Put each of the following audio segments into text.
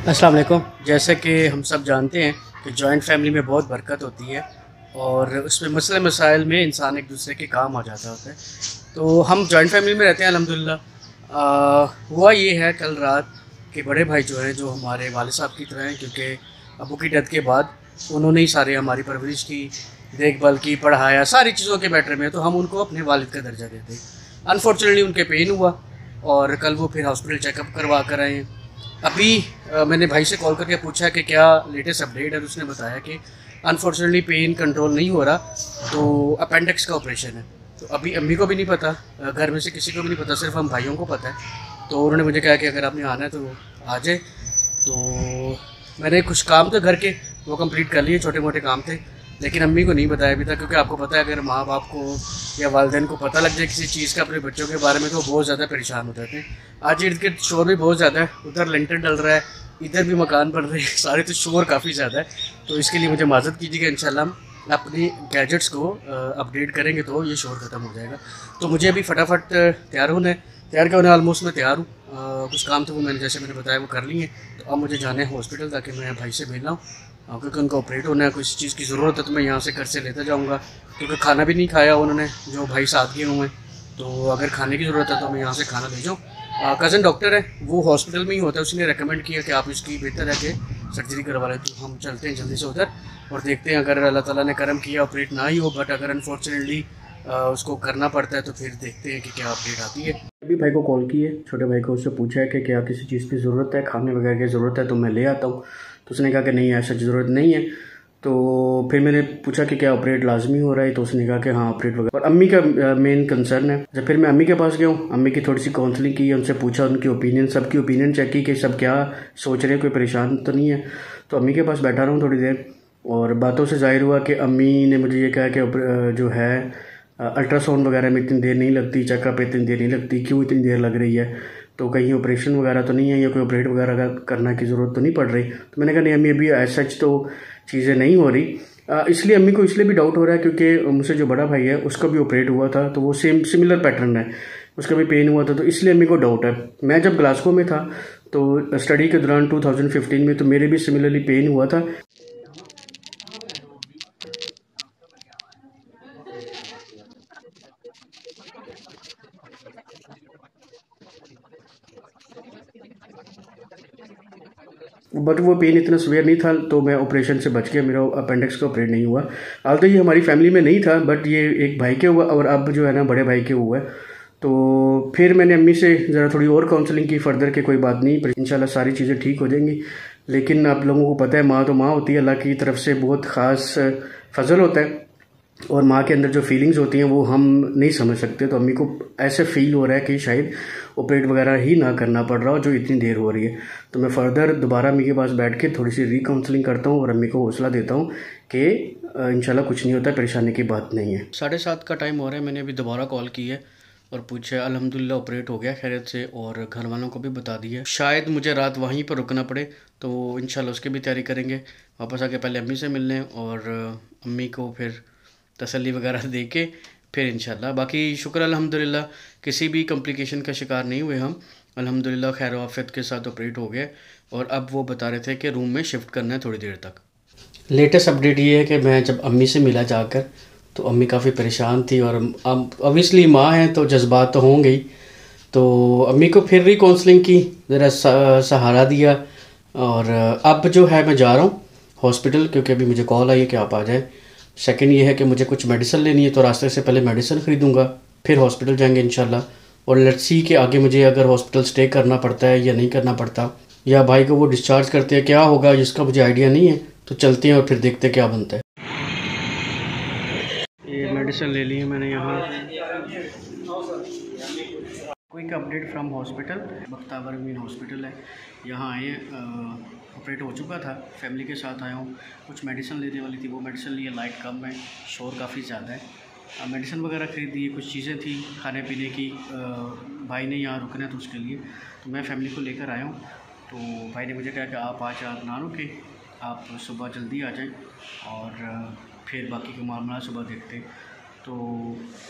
अस्सलाम वालेकुम। जैसे कि हम सब जानते हैं कि जॉइंट फैमिली में बहुत बरकत होती है और उसमें मसले मसाइल में इंसान एक दूसरे के काम आ जाता होता है। तो हम जॉइंट फैमिली में रहते हैं अल्हम्दुलिल्लाह। हुआ ये है कल रात कि बड़े भाई जो हैं, जो हमारे वालिद साहब की तरह हैं, क्योंकि अबू की डेथ के बाद उन्होंने ही सारे हमारी परवरिश की, देखभाल की, पढ़ाया, सारी चीज़ों के मैटर में, तो हम उनको अपने वालिद का दर्जा देते हैं। अनफॉर्चुनेटली उनके पेन हुआ और कल वो फिर हॉस्पिटल चेकअप करवा कर आए हैं। अभी मैंने भाई से कॉल करके पूछा कि क्या लेटेस्ट अपडेट है, तो उसने बताया कि अनफॉर्चुनेटली पेन कंट्रोल नहीं हो रहा, तो अपेंडिक्स का ऑपरेशन है। तो अभी अम्मी को भी नहीं पता, घर में से किसी को भी नहीं पता, सिर्फ हम भाइयों को पता है। तो उन्होंने मुझे कहा कि अगर आपने आना है तो आ जाए। तो मैंने कुछ काम थे घर के, वो कंप्लीट कर लिए, छोटे मोटे काम थे, लेकिन अम्मी को नहीं बताया अभी तक, क्योंकि आपको पता है अगर माँ बाप को या वालिदैन को पता लग जाए किसी चीज़ का अपने बच्चों के बारे में, तो बहुत ज़्यादा परेशान हो जाते हैं। आज इर्द गिर्द शोर भी बहुत ज़्यादा है, उधर लेंटर डल रहा है, इधर भी मकान बन रहे हैं, सारे तो शोर काफ़ी ज़्यादा है। तो इसके लिए मुझे माज़रत कीजिएगा, इंशाल्लाह हम अपनी गैजेट्स को अपडेट करेंगे तो ये शोर ख़त्म हो जाएगा। तो मुझे अभी फटाफट तैयार होना है, तैयार क्या होना है, ऑलमोस्ट मैं तैयार हूँ। कुछ काम थे वो मैंने, जैसे मैंने बताया, वो कर लिए। तो अब मुझे जाना है हॉस्पिटल, ताकि मैं भाई से मिलना हूँ, क्योंकि उनको ऑपरेट होना है। किसी चीज़ की ज़रूरत है तो मैं यहाँ से घर से लेता जाऊँगा, क्योंकि खाना भी नहीं खाया उन्होंने, जो भाई साथ गए हुए हैं। तो अगर खाने की ज़रूरत है तो मैं यहाँ से खाना ले जाऊँ। कज़न डॉक्टर है, वो हॉस्पिटल में ही होता है, उसने रेकमेंड किया कि आप इसकी बेहतर है कि सर्जरी करवा लें। तो हम चलते हैं जल्दी से उधर और देखते हैं, अगर अल्लाह ताला ने करम किया ऑपरेट ना ही हो, बट अगर अनफॉर्चुनेटली उसको करना पड़ता है, तो फिर देखते हैं कि क्या अपडेट आती है। अभी भाई को कॉल की है, छोटे भाई को, उससे पूछा है कि क्या किसी चीज़ की ज़रूरत है, खाने वगैरह की ज़रूरत है तो मैं ले आता हूँ। तो उसने कहा कि नहीं, ऐसा ज़रूरत नहीं है। तो फिर मैंने पूछा कि क्या ऑपरेट लाजमी हो रहा है, तो उसने कहा कि हाँ ऑपरेट वगैरह। और अम्मी का मेन कंसर्न है। जब फिर मैं अम्मी के पास गया हूँ, अम्मी की थोड़ी सी काउंसलिंग की, उनसे पूछा उनकी ओपिनियन, सबकी ओपिनियन चेक की कि सब क्या सोच रहे हैं, कोई परेशान तो नहीं है। तो अम्मी के पास बैठा रहा हूँ थोड़ी देर, और बातों से जाहिर हुआ कि अम्मी ने मुझे ये कहा कि जो है अल्ट्रासाउंड वगैरह में इतनी देर नहीं लगती, चेकअप पे इतनी देर नहीं लगती, क्यों इतनी देर लग रही है, तो कहीं ऑपरेशन वगैरह तो नहीं है, या कोई ऑपरेट वगैरह का करना की ज़रूरत तो नहीं पड़ रही। तो मैंने कहा नहीं अम्मी, अभी एज सच तो चीज़ें नहीं हो रही। इसलिए अम्मी को इसलिए भी डाउट हो रहा है क्योंकि मुझसे जो बड़ा भाई है उसका भी ऑपरेट हुआ था, तो वो सिमिलर पैटर्न है, उसका भी पेन हुआ था, तो इसलिए अम्मी को डाउट है। मैं जब ग्लासगो में था तो स्टडी के दौरान 2015 में, तो मेरे भी सिमिलरली पेन हुआ था। बट वो पेन इतना सीवियर नहीं था, तो मैं ऑपरेशन से बच गया, मेरा अपेंडिक्स का ऑपरेट नहीं हुआ। हाल तो ये हमारी फैमिली में नहीं था, बट ये एक भाई के हुआ, और अब जो है ना बड़े भाई के हुआ है। तो फिर मैंने अम्मी से ज़रा थोड़ी और काउंसलिंग की फर्दर के, कोई बात नहीं, पर इंशाल्लाह सारी चीज़ें ठीक हो जाएंगी। लेकिन आप लोगों को पता है, माँ तो माँ होती है, अल्लाह की तरफ से बहुत ख़ास फजल होता है, और माँ के अंदर जो फीलिंग्स होती हैं वो हम नहीं समझ सकते। तो अम्मी को ऐसे फील हो रहा है कि शायद ऑपरेट वगैरह ही ना करना पड़ रहा हो, जो इतनी देर हो रही है। तो मैं फ़र्दर दोबारा अम्मी के पास बैठ के थोड़ी सी रिकाउंसलिंग करता हूँ और अम्मी को हौसला देता हूँ कि इंशाल्लाह कुछ नहीं होता, परेशानी की बात नहीं है। 7:30 का टाइम हो रहा है, मैंने अभी दोबारा कॉल की है और पूछा, अल्हम्दुलिल्लाह ऑपरेट हो गया खैरियत से, और घर वालों को भी बता दिया। शायद मुझे रात वहीं पर रुकना पड़े, तो इंशाल्लाह उसकी भी तैयारी करेंगे, वापस आके पहले अम्मी से मिलने और अम्मी को फिर तसल्ली वगैरह दे के फिर इंशाल्लाह। बाकी शुक्र अल्हम्दुलिल्लाह, किसी भी कॉम्प्लिकेशन का शिकार नहीं हुए हम, अल्हम्दुलिल्लाह खैर आफियत के साथ ऑपरेट हो गए। और अब वो बता रहे थे कि रूम में शिफ्ट करना है थोड़ी देर तक। लेटेस्ट अपडेट ये है कि मैं जब अम्मी से मिला जाकर, तो अम्मी काफ़ी परेशान थी, और अब ऑब्वियसली माँ हैं तो जज्बात तो होंगे ही। तो अम्मी को फिर भी काउंसलिंग की, ज़रा सहारा दिया, और अब जो है मैं जा रहा हूँ हॉस्पिटल, क्योंकि अभी मुझे कॉल आई है कि आप आ जाएँ। सेकंड ये है कि मुझे कुछ मेडिसिन लेनी है, तो रास्ते से पहले मेडिसिन ख़रीदूँगा, फिर हॉस्पिटल जाएंगे इंशाल्लाह। और लेट्स सी कि आगे मुझे अगर हॉस्पिटल स्टे करना पड़ता है या नहीं करना पड़ता, या भाई को वो डिस्चार्ज करते हैं, क्या होगा जिसका मुझे आइडिया नहीं है। तो चलते हैं और फिर देखते हैं क्या बनता है। ये मेडिसिन ले ली है मैंने यहाँ। Quick update from hospital, Bakhtawar mean hospital है, यहाँ आए हैं। ऑपरेट हो चुका था, फैमिली के साथ आया हूँ। कुछ मेडिसिन लेने वाली थी, वो मेडिसिन लिए, लाइट कम है, शोर काफ़ी ज़्यादा है। मेडिसिन वगैरह ख़रीदी, कुछ चीज़ें थी खाने पीने की, भाई ने यहाँ रुकना है तो उसके लिए, तो मैं फैमिली को लेकर आया हूँ। तो भाई ने मुझे कहा कि आप आज आप ना रुके, आप सुबह जल्दी आ जाएँ, और फिर बाकी के मामला सुबह देखते। तो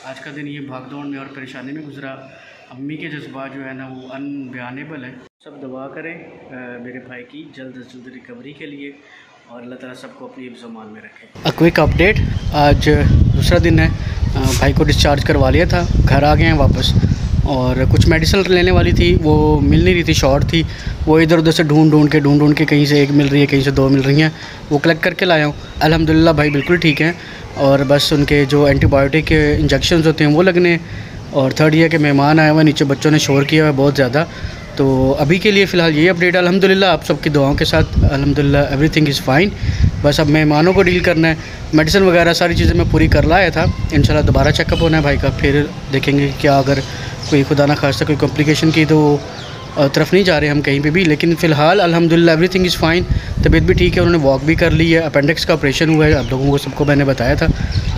आज का दिन ये भाग दौड़ में और परेशानी में गुजरा। अम्मी के जज्बात जो है ना वो अनबयानेबल है। सब दुआ करें मेरे भाई की जल्द से जल्द रिकवरी के लिए और अल्लाह ताला सबको अपनी हिफ्ज़-ओ-मान में रखे। क्विक अपडेट, आज दूसरा दिन है, भाई को डिस्चार्ज करवा लिया था, घर आ गए हैं वापस। और कुछ मेडिसिन लेने वाली थी, वो मिल नहीं रही थी, शॉर्ट थी। वो इधर उधर से ढूंढ के कहीं से एक मिल रही है, कहीं से दो मिल रही हैं, वो कलेक्ट करके लाया हूँ। अल्हम्दुलिल्लाह भाई बिल्कुल ठीक हैं और बस उनके जो एंटीबायोटिक इंजेक्शन होते हैं वो लगने। और थर्ड ये कि मेहमान आए हुए, नीचे बच्चों ने शोर किया हुआ बहुत ज़्यादा। तो अभी के लिए फ़िलहाल यही अपडेट। अल्हम्दुलिल्लाह आप सबकी दुआओं के साथ अल्हम्दुलिल्लाह एवरीथिंग इज़ फ़ाइन। बस अब मेहमानों को डील करना है, मेडिसिन वगैरह सारी चीज़ें मैं पूरी कर लाया था। इंशाल्लाह दोबारा चेकअप होना है भाई का, फिर देखेंगे क्या अगर कोई खुदा ना खास्ता कोई कॉम्प्लिकेशन की तो तरफ नहीं जा रहे हम कहीं पे भी। लेकिन फ़िलहाल अल्हम्दुलिल्लाह एवरीथिंग इज़ फ़ाइन, तबीयत भी ठीक है, उन्होंने वॉक भी कर ली है। अपेंडिक्स का ऑपरेशन हुआ है, आप लोगों को सबको मैंने बताया था।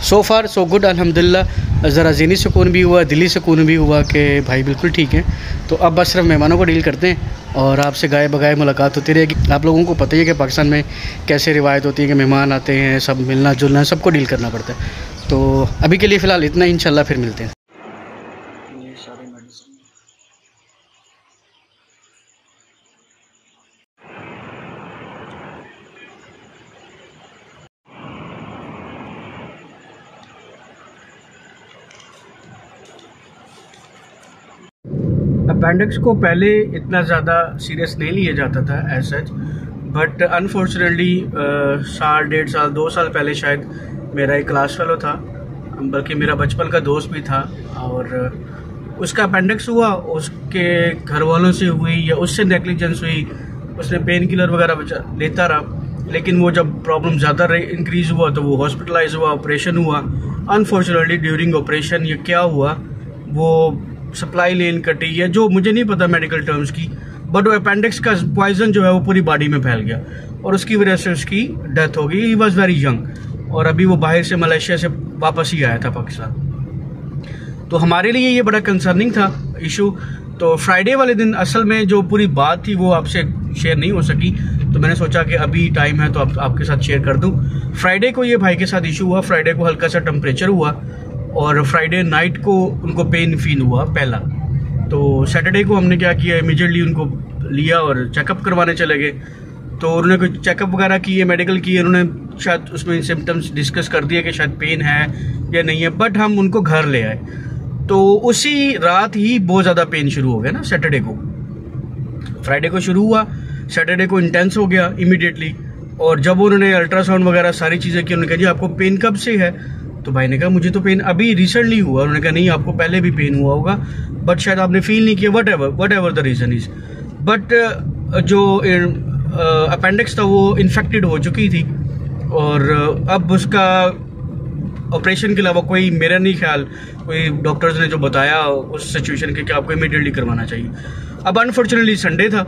सो फार सो गुड अल्हम्दुलिल्लाह। ज़रा ज़हनी सुकून भी हुआ, दिली सुकून भी हुआ कि भाई बिल्कुल ठीक है। तो अब बस सिर्फ मेहमानों को डील करते हैं और आपसे गाए बगाए मुलाकात होती रहेगी। आप लोगों को पता ही है कि पाकिस्तान में कैसे रिवायत होती है कि मेहमान आते हैं, सब मिलना जुलना, सबको डील करना पड़ता है। तो अभी के लिए फ़िलहाल इतना ही, इंशाल्लाह फिर मिलते हैं। अपेंडिक्स को पहले इतना ज़्यादा सीरियस नहीं लिया जाता था एज सच, बट अनफॉर्चुनेटली साल, 1.5 साल, 2 साल पहले शायद मेरा एक क्लास फेलो था, बल्कि मेरा बचपन का दोस्त भी था, और उसका अपेंडिक्स हुआ। उसके घर वालों से हुई या उससे नेग्लिजेंस हुई, उसने पेन किलर वगैरह लेता रहा, लेकिन वो जब प्रॉब्लम ज़्यादा इंक्रीज़ हुआ तो वो हॉस्पिटलाइज हुआ, ऑपरेशन हुआ। अनफॉर्चुनेटली ड्यूरिंग ऑपरेशन ये क्या हुआ, वो सप्लाई लेन कटी है, जो मुझे नहीं पता मेडिकल टर्म्स की, बट वो अपेंडिक्स का पॉइजन जो है वो पूरी बॉडी में फैल गया और उसकी वजह से उसकी डेथ हो गई। ही वॉज वेरी यंग और अभी वो बाहर से मलेशिया से वापस ही आया था पाकिस्तान। तो हमारे लिए ये बड़ा कंसर्निंग था इशू। तो फ्राइडे वाले दिन असल में जो पूरी बात थी वो आपसे शेयर नहीं हो सकी, तो मैंने सोचा कि अभी टाइम है तो आपके साथ शेयर कर दूं। फ्राइडे को ये भाई के साथ इशू हुआ। फ्राइडे को हल्का सा टेम्परेचर हुआ और फ्राइडे नाइट को उनको पेन फील हुआ पहला। तो सैटरडे को हमने क्या किया, इमीडिएटली उनको लिया और चेकअप करवाने चले गए। तो उन्होंने कोई चेकअप वगैरह किए, मेडिकल किए, उन्होंने शायद उसमें सिम्टम्स डिस्कस कर दिए कि शायद पेन है या नहीं है, बट हम उनको घर ले आए। तो उसी रात ही बहुत ज़्यादा पेन शुरू हो गया ना सैटरडे को। फ्राइडे को शुरू हुआ, सैटरडे को इंटेंस हो गया इमीडिएटली। और जब उन्होंने अल्ट्रासाउंड वगैरह सारी चीज़ें की, उन्होंने कहा जी आपको पेन कब से है? तो भाई ने कहा मुझे तो पेन अभी रिसेंटली हुआ। उन्होंने कहा नहीं, आपको पहले भी पेन हुआ होगा बट शायद आपने फील नहीं किया, what ever the reason is. But जो अपेंडिक्स था वो इन्फेक्टेड हो चुकी थी और अब उसका ऑपरेशन के अलावा कोई, मेरा नहीं ख्याल, कोई डॉक्टर्स ने जो बताया उस सिचुएशन के कि आपको इमीडिएटली करवाना चाहिए। अब अनफॉर्चुनेटली संडे था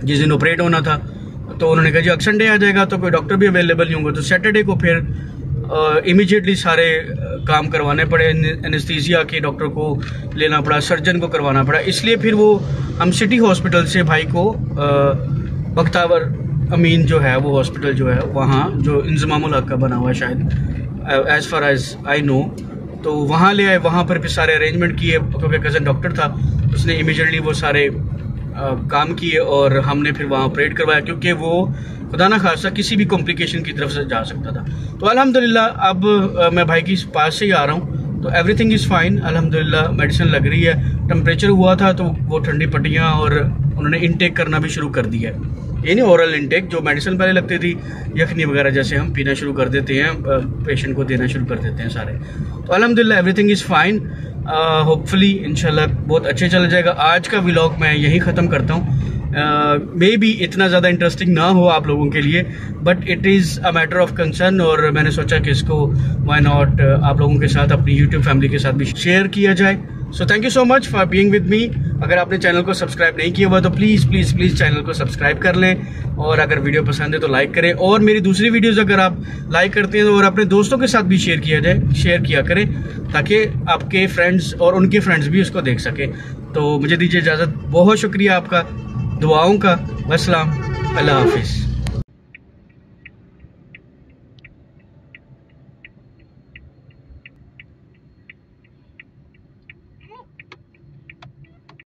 जिस दिन ऑपरेट होना था, तो उन्होंने कहा जी अगर संडे आ जाएगा तो कोई डॉक्टर भी अवेलेबल नहीं होंगे। तो सैटरडे को फिर इमीडिएटली सारे काम करवाने पड़े। एनेस्थीसिया के डॉक्टर को लेना पड़ा, सर्जन को करवाना पड़ा। इसलिए फिर वो हम सिटी हॉस्पिटल से भाई को बख्तावर अमीन जो है वो हॉस्पिटल जो है वहाँ, जो इंज़मामुल हक का बना हुआ है शायद as far as I know, तो वहाँ ले आए। वहाँ पर फिर सारे अरेंजमेंट किए, क्योंकि कज़न डॉक्टर था, उसने इमीडिएटली वो सारे काम किए और हमने फिर वहाँ ऑपरेट करवाया, क्योंकि वो खुदा ना खासा किसी भी कॉम्प्लिकेशन की तरफ से जा सकता था। तो अल्हम्दुलिल्लाह अब मैं भाई के पास से ही आ रहा हूँ, तो एवरीथिंग इज़ फाइन अल्हम्दुलिल्लाह। मेडिसिन लग रही है, टेम्परेचर हुआ था तो वो ठंडी पट्टियाँ और उन्होंने इनटेक करना भी शुरू कर दिया है। ये नहीं ओरल इनटेक, जो मेडिसिन पहले लगती थी यखनी वगैरह जैसे हम पीना शुरू कर देते हैं, पेशेंट को देना शुरू कर देते हैं सारे। तो अल्हम्दुलिल्लाह एवरीथिंग इज़ फाइन। होपफुली इंशाल्लाह बहुत अच्छे चला जाएगा। आज का व्लॉग मैं यहीं ख़त्म करता हूँ। मे बी इतना ज़्यादा इंटरेस्टिंग ना हो आप लोगों के लिए, but it is a matter of concern, और मैंने सोचा कि इसको व्हाई नॉट आप लोगों के साथ, अपनी यूट्यूब फैमिली के साथ भी शेयर किया जाए। So thank you so much for being with me. अगर आपने चैनल को सब्सक्राइब नहीं किया हुआ तो प्लीज़ प्लीज़ प्लीज़ चैनल को सब्सक्राइब कर लें, और अगर वीडियो पसंद है तो लाइक करें, और मेरी दूसरी वीडियोज़ अगर आप लाइक करते हैं और अपने दोस्तों के साथ भी शेयर किया करें, ताकि आपके फ्रेंड्स और उनके फ्रेंड्स भी उसको देख सकें। तो मुझे दीजिए इजाज़त, बहुत शुक्रिया आपका दुआओं का। वस्सलाम, अल्लाह हाफिज़।